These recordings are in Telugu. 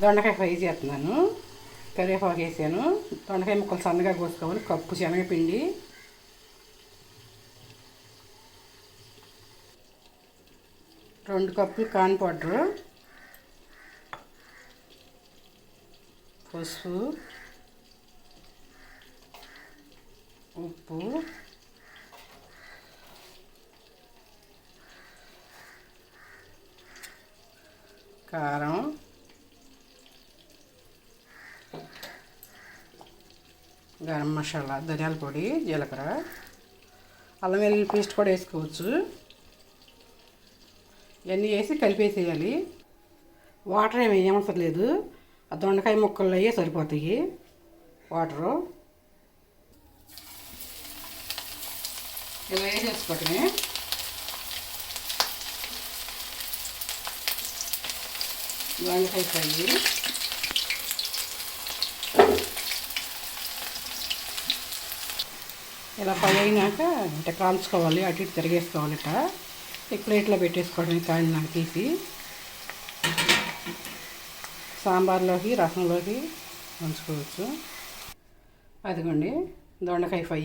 దొండకాయ ఫ్రై చేస్తున్నాను. కరివేపాకు వేసాను. దొండకాయ ముక్కలు సన్నగా కోసుకోవాలి. కప్పు శనగపిండి, రెండు కప్పులు కార్న్ పౌడరు, పసుపు, ఉప్పు, కారం, గరం మసాలా, ధనియాల పొడి, జీలకర్ర, అల్లం వెల్లుల్లి పేస్ట్ కూడా వేసుకోవచ్చు. ఇవన్నీ వేసి కలిపేసేయాలి. వాటర్ ఏమి వేయవసరం లేదు. ఆ దొండకాయ ముక్కలు అయ్యే సరిపోతాయి వాటరు. ఇలా వేసేసుకోవటమే. దొండకాయ ఫ్రై ఇలా ఫ్రై అయినాక ఇట్లా కాల్చుకోవాలి. అటు ఇటు తిరిగేసుకోవాలి. ఈ ప్లేట్లో పెట్టేసుకోవడం కాయలు తీసి సాంబార్లోకి, రసంలోకి ఉంచుకోవచ్చు. అదిగోండి దొండకాయ ఫ్రై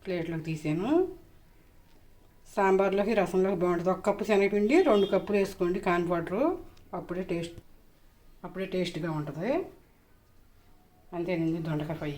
ప్లేట్లోకి తీసాను. సాంబార్లోకి, రసంలోకి బాగుంటుంది. 1 కప్పు శనగపిండి, 2 కప్పులు వేసుకోండి కార్న్ పౌడరు. అప్పుడే టేస్ట్గా ఉంటుంది. అంతేనండి దొండకాయ ఫ్రై.